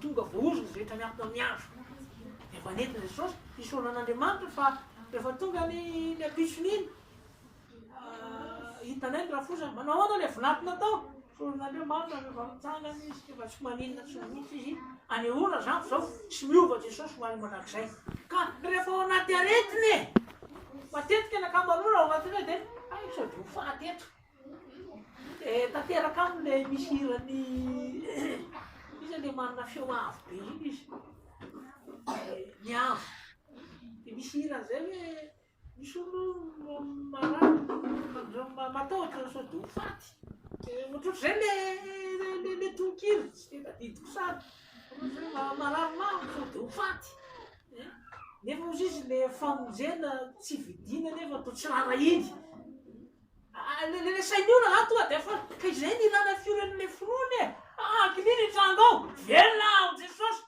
tonga voazona rehetra miampina amin'ny andro. Efa nentina Jesosy isaoran'Andriamanitra fa rehefa tonga ny apisony iny hitanay ny raha fosa manao ahoana ilay vonatina tao isaoran'Andriamanitra rehefa mitsangana izy efa tsy maninona tsy mihitsy izy any olona zany zao tsy miova Jesosy hoany manak'izay ka rehefa ao anaty aretiny matetika ny akamarora ao anatiny dia sao dia ho faty eto tanteraka aminy le misy hirany izy le manana feo avo be iny izy ny avo dia misy hiran'izay hoe misy olo matahotra sao dia ho faty ohatr'ohatr'izay le tonkiry tsy dia tadidiko sary marary maro sao dia ho faty nefa ozy izy le famonjena tsy vidiana nefa to tsy rara iny le sain'olona zany tonga dia fa ka izay ny ilana fioren'le finoana akin'iny tranga ao velona ao Jesosy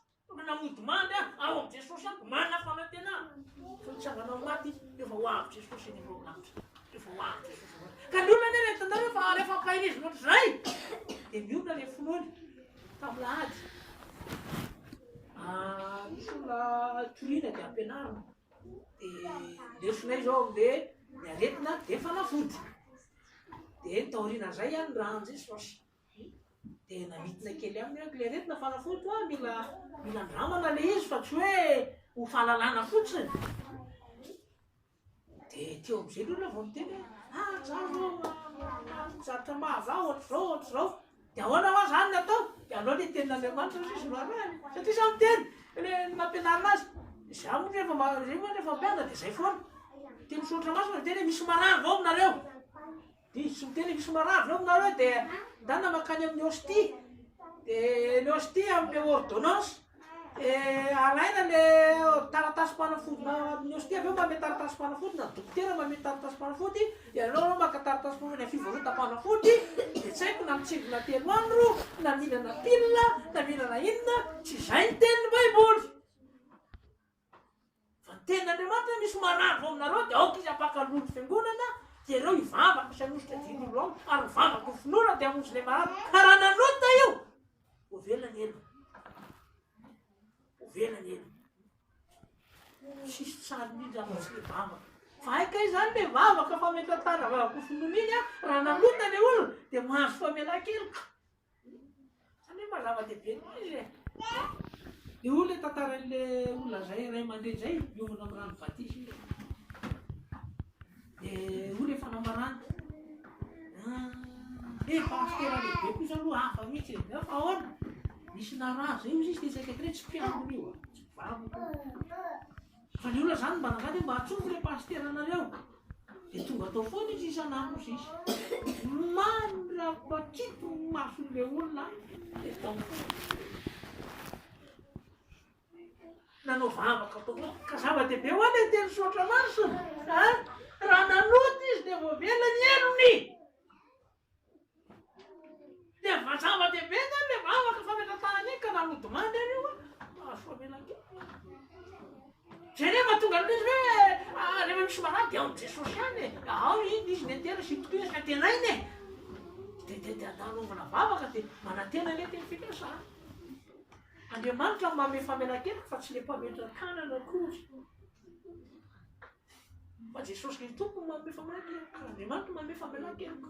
namody mandy ao Jesosy ako manana fanantenana fa mitsanganao maty efa ho avy Jesosy eny ambao lanitra efa ho avy Jesosy ka ny olona ane tantareo fa rehefa ampahirizy loatr'izay dia miolona le finoany tamilahady misy olona toriana dia ampianarina dia lesonay zao am'le ny aretina dia fanafody dia taorian'izay ihany raha an Jesosy dia namitina kely aminy le aretina fanafody mila andramana le izy fa tsy hoe ho fahalalana fotsiny dia teo am'izay le olona vao miteny zatra mahava ohatr'izao dia ahoana hoa zany ny atao dia alao le tenin'Andriamanitra izy loarany satria za miteny le nampianarina azy za mo rehefa mpiana dia zay foana te misaotra masina miteny misy marary vao aminareo dia tsy miteny misy marary vao aminareo dia ndana makany amin'ny hostie dia le hostie amin'ny ordonnance alaina le taratasy-panafodina amin'ny hostie avy eo mame taratasy-panafody na dokotera mame taratasy-panafody dia alao maka taratasy-panafody ny fivarota-panafody dia tsy haiko na mitsingona 3 andro na mihinana pilina na mihinana inona tsy izay ny tenin'ny baiboly fa ny tenin'Andriamanitra misy marary vao aminareo dia aoka izy ampakalolo fiangonana dia ireo hivavaka sy hanositra dinolo ao ary mivavaka finoana dia hamonjy le marary karaha nanota io ho velany elo velany elo sisy tsary mihitsy zany tsy le vavaka fa aika izy zany le vavaka fa metantara vavaka finoana iny raha nanota le olona dia mahazo famelan-keloka zany hoe mazava-dehibe izy dia olo le tantaran'le olona zay ray aman-dreny zay miomana amin'ny rano batisy dia olo efa nambarana pastera lehibe kosa aloha hafa mihitsy fa ahoana misy naraza io izy dia saika kire tsy mpiambina io tsy vavaka fa ny olona zany mba nangady mba hatsongo le pasteranareo dia tonga atao foana izy isan'andro izy mandra bakito mason'le olona dia tao nanao vavaka atao foana ka zava-dehibe ho any teny sotra masina raha nanota izy dia voavelany elony dia zava-dehibe zany le vavaka fametrantahany iny ka nanody mandy ary io azo famelan-keloka zay rehefa tonga aloha izy hoe rehefa misy marary dia ao Jesosy any ao iny izy netera sitoko izy ka tenainy dia nanaovana vavaka dia manantena le teny fikasana Andriamanitra mame famelan-keloka fa tsy le mpametra-kanana akory fa Jesosy le tompony mame famelan-keloka Andriamanitra mame famelan-keloka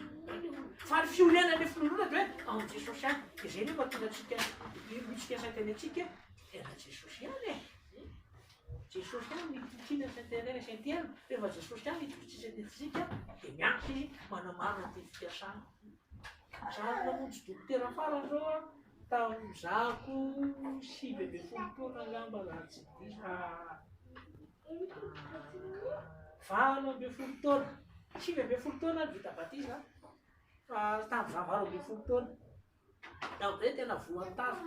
fa ny fiorenan'le finoana dia hoe ao Jesosy any dia zay rehefa tonga atsika mitsika sainteny atsika era Jesosy any Jesosy any nitokina sainteny saintena rehefa Jesosy any nitokitsika dia miampy izy manamarina ny teny fiasana zany namonjy dokotera farany zao tamizako 5 taona angamba raha tsy diso 20 taona 5 taona vita batisa fa tamizavaro 20 taona tam'izay tena voany tazo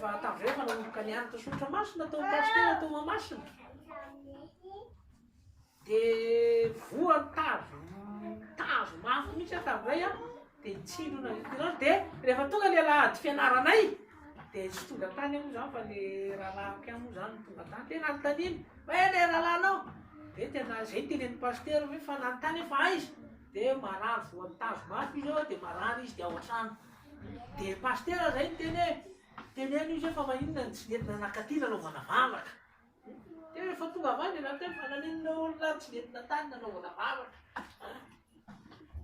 fa tam'izay fa nanomboka nianatra sotra masina tao pastera tao Mahamasina dia voany tazo mafy mihitsy tam'izay dia nitsindrona tirano dia rehefa tonga le lahady fianaranay dia tsy tonga tany amo zany fa le rahalahiko amo zany tonga tany tena anotaniny fa le rahalanao dia tena zay tenen'ny pastera hoe fa nanontany efa aizy dia marary voany tazo mafy izy ao dia marary izy dia ao an-trano dia pastera zay ny teny hoe teneny izy efa maninona tsy nentina nakaty nanaovana vavaka. Dia rehefa tonga avany anaty fa naninona olona tsy nentina tany nanaovana vavaka.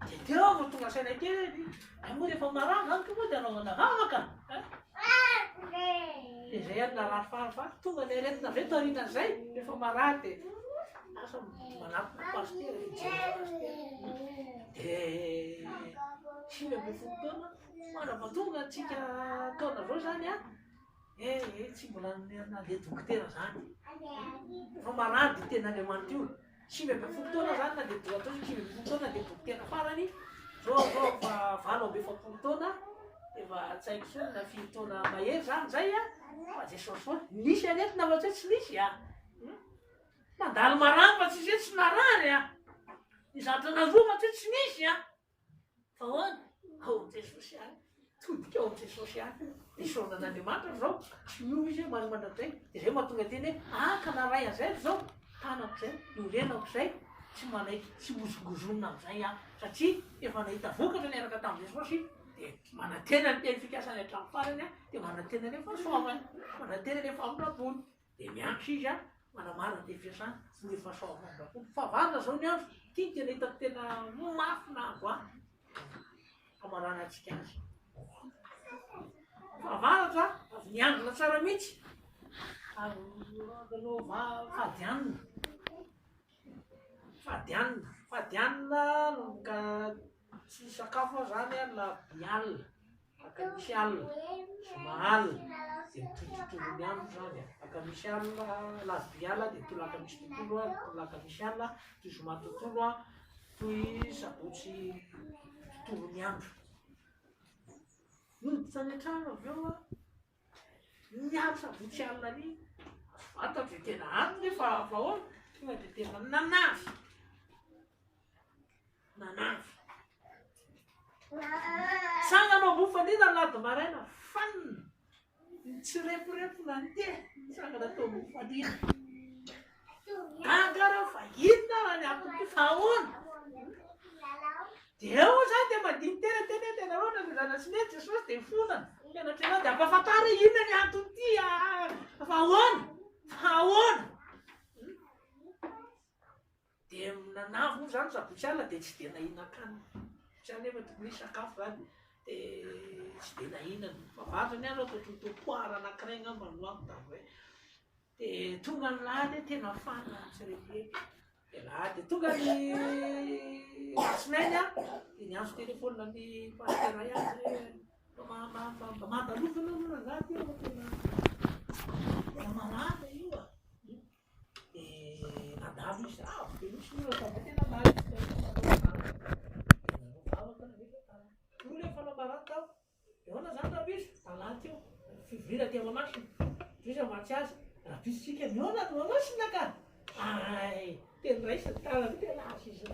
Dia teo vao tonga saina kely ay moa rehefa marano zany koa moa dia anaovana vavaka. Dia zay any narary farafaty tonga ny aretina avy eto aorianan'izay rehefa marary dia asa manampy pasitera dia sivy ambin'ny folo taona manava tonga antsika taona zao zany a tsy mbola nandeha dokotera zany fa marary dia ten'Andriamanitra io sivy ambin'ny folo taona zany nandeha atao sivy ambin'ny folo taona nandeha dokotera farany zao fa valo amby efapolo taona efa tsy haiko so na firy taona mahery zany zay a fa Jesosy foana nisy aretina fa tsy hoe tsy nisy a mandalo marany fa tsy hoe tsy narary a nizatra nazoa fa tsy hoe tsy nisy a fa hoana ao Jesosy any todika ao Jesosy any isaona an'Andriamanitra zao tsy miova izy hoe maro mandrakizay dia zay mahatonga teny hoe ka naray an'izay zao tanako zay iorenako zay tsy manaiky tsy mozongozonina amin'izay a satria efa nahita vokatra niaraka tamin'i Jesosy dia manantena ny teny fikasany hatramin'ny farany a dia manantena rehefa soavany manantena rehefa amim-rapony dia miankitra izy a manamarina dia fiasana ny rehefa soavany amim-rapony fa varina zao ny andro tia tena hitako tena mafina ako a famarana antsika azy favaratra avy niandrona tsara mihitsy aganao fadianina ka tsy sakafo zany a la bialina aka misy alina zoma alina dia mitototovo ny andro zany aka misy alina la biala dia tolaka misy tontolo a tolaka misy alina toy zoma tontolo a toy sabotsy tontolo ny andro noditra any an-trano avy eo a miaro sabotsy alina ny vata dia tena any nefa vahoana tonga dia tena nanavy sanganao mofanina lady maraina fanina tsy reporepo nandeha sangana tao mofanina angara fa inona raha ny ampy fahoana dia eo zany dia madiny tena tena roatra ny zana sy nety Jesosy dia fonana mianatra anao dia ampafantary inona ny antony ty fahoana dia nanavy moa zany sabotsy alina dia tsy dia nahinan-kanina zany nefa tokony sakafo zany dia tsy dia nahinana fa varitra ny andro atao poara anankiray ngamba no anko da hoe dia tonga ny lahady tena fana tsiretirety dia lahady dia tonga ny lasinainy a dia niantso telefônina ny pastera ihany mba mandalofana no nangaty eo tena marana io a dia nadavo izy dia misy olona tena lahady olo efa namarany tao ehoana zany rapiso talaty eo fivirira ty Mahamasina izy amatsy azy rapiso tsika mihoana no Mahamasina ka ay teny raisa tanany tena azy izy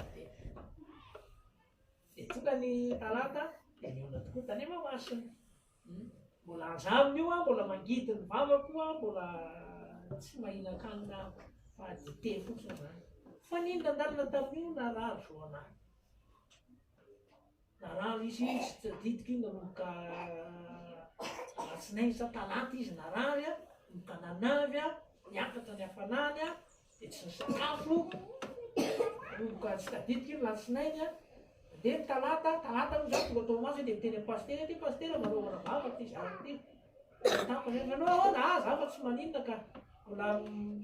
dia tonga ny talata dia mihoana tokoa tany Mahamasina mbola anjaminy io a mbola mangidy ny vavako a mbola tsy mahinan-kanina fa dite fotsiny zany fa nindandalina tamin'io narary zao anahy narary izy tsy tadidiko io nanomboka alatsinainy sa talata izy narary a nomboka nanavy a niakatra ny hafanany a dia tsy nisakafo nomboka tsy tadidiko io latsinainy a dia ny talata no zany tonga tao maso dia miteny pastera ty pastera manaovana vavaka ty zany ty tapany anao ahoana zafa tsy maninona ka mbola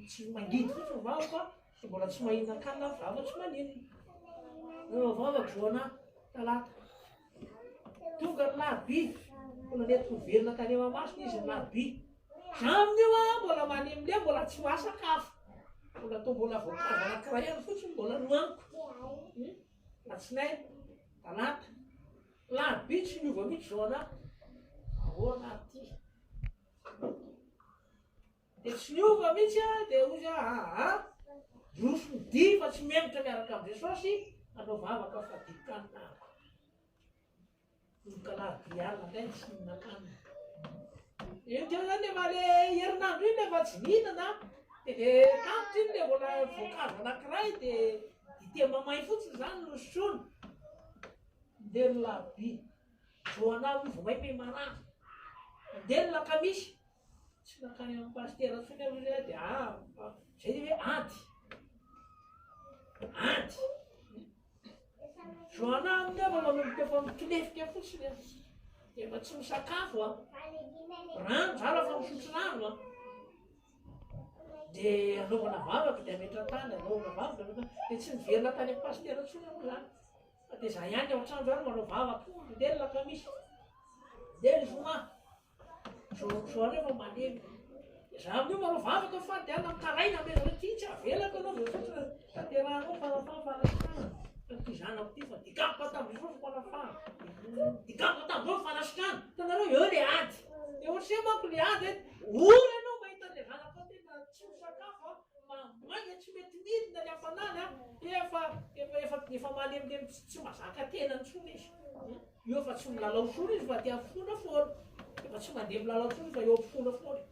tsy mangidy fotsiny vavaka dia mbola tsy mahinan-kanina vava tsy maninona vavaka zao anahy talata tonga ny lahaby mbola netiko miverina tany Mahamasina izy ny lahaby zaminy io a mbola manimile mbola tsy mahasakafo mbola atao mbola voankazo anankiray ihany fotsiny mbola nohaniko latsinainy talata lahaby tsy miova mihitsy zao anahy ahoana ty dia tsy niova mihitsy a dia ozy roso ny dia fa tsy memitra miaraka amin'ny Jesosy anao vavaka fa dikanina ka lahaby alina ndray tsy mihinan-kanina eo teo zany efa le herinandro iny efa tsy mihinana dia le tampotra iny le mbola voankazo anankiray dia dite mamay fotsiny zany no sosoana dia ny lahaby zao anahy io vao mahay marary Mandeha ny lakamisy tsy nakany amin'ny pastera tsony aloha zay dia zay hoe ady zoana amin'ny ava manomboka efa mitolefika fotsiny dia efa tsy misakafo rano zara fa misotro rano dia anaovana vavaka dia ametran-tany anaovana vavaka dia tsy miverina tany amin'ny pastera tsony aloha zany fa dia za ihany ao an-trano zany manao vavaka mandeha ny lakamisy mandeha ny zoma zoana efa malemy za amin'io manao vavaka fandehana mitaraina amezana ty tsy avelako anao dia fotsiny tanterahanao fanasana ty zanako ty fa dikako tamin'izao fa fanafana dikako tamin'izao fanasitrana hitanareo eo le ady dia ohatry hoe manko le ady ory anao mahita le zanako tena tsy misakafo maimboainga tsy mety midina le hafanany efa malemilemy tsy mazaka tena ntsony izy io efa tsy milalao sory izy fa tia fona foana efa tsy mandeha milalao sory fa eo ampifona foana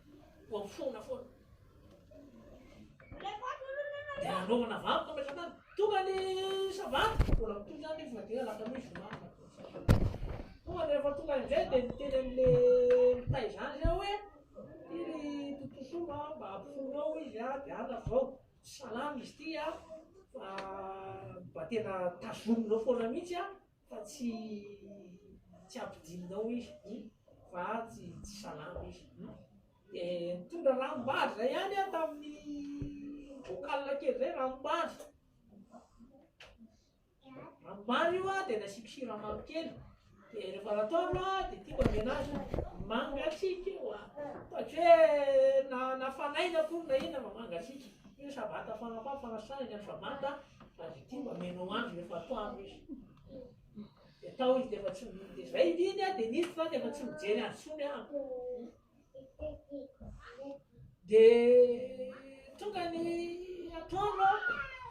eo ampifona foana dia anaovana vavaka metrantany tonga ny savady mbola mitoy zany izy mandeha lakamisy zomanga tonga ny rehefa tonga am'izay dia niteny am'le mitay zany zay hoe iry tontosoma mba ampifonao izy dia ana zao salamy izy ty fa mba tena tazominao foana mihitsy fa tsy ampidininao izy fa tsy salamy izy dia nitondra ranombary zay ihany tamin'ny vokalina kely zay ranombary io dia nasiako siramamy kely dia rehefa nataolo dia tiako amenazy mangatsiaka io ohatra hoe nafanaina koa na ina fa mangatsiaka io sabata fanasana ny sabata fa dia tiako amenao andro rehefa atoandro izy dia tao izy dia efa tsy dia zay iny dia nisy zany efa tsy mijery azy tsony dia tonga ny atoandro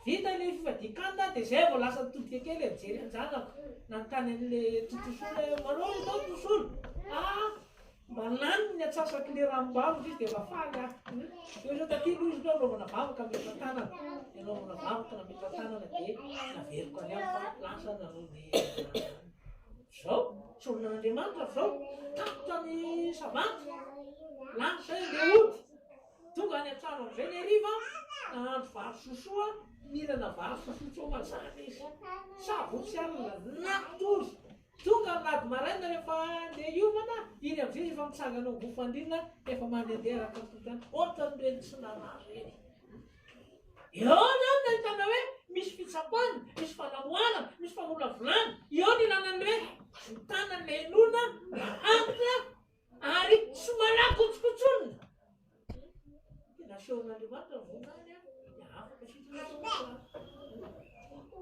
vita ny fifadikanina dia zay vao lasa nitodika kely mijery anjanako nanontany an'le tontosolo manao izao tontosolo mba laniny ny atsasaky le ranombary izy dia efa faly eo zao taty aloha izy anaovana vavaka ametra-tanana anaovana vavaka nametra-tanana dia naveriko any amin'ny fampilasana noho ny zao tsy olonan'Andriamanitra zao tapotra ny savatra lany zay le ody tonga any an-trano am'izay ny hariva nahandro vary sosoa mihinana vary sosoa tsao mazana izy savotsy alina nakitozy tonga nady maraina rehefa andeha hiomana iny am'izay efa mitsanganao mofandrina efa mandehandeha rakatotany ohatra nireny tsy nanazy reny eo zany nahitana hoe misy fitsaboana misy fanamoana misy famolavolana eo ny ilanan'ireny mitanan'le enona rahanina ary tsy malakotsikotsonina nasehon'Andriamanitra vonany dia afaka sitrana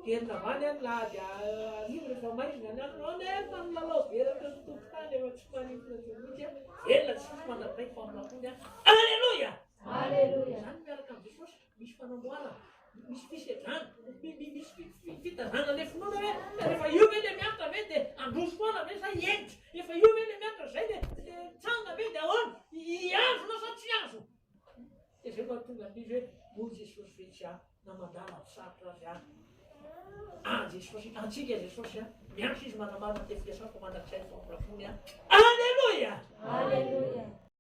herina avany any laha dia arivo rehefa maizina any andro any efa milalao veraka ny tokotany efa tsy manintona mihitsy velona tsy misy manadray faminakony alleloia zany miaraka amin'ny Jesosy misy fanamboarana misy fisedrana misy fitazana le finoana hoe rehefa io ve le mianatra ve dia androso foana ve sa hienitra rehefa io ve le mianatra zay dia tsanga ve dia ahoana hiazo na sa tsy hiazo dia zay mahatonga an'izy hoe moa Jesosy vetsy namadala sarotra azy Jesosy antsika Jesosy mianatra izy manamarina te fiasako mandrak'sainy fampirafony alleloia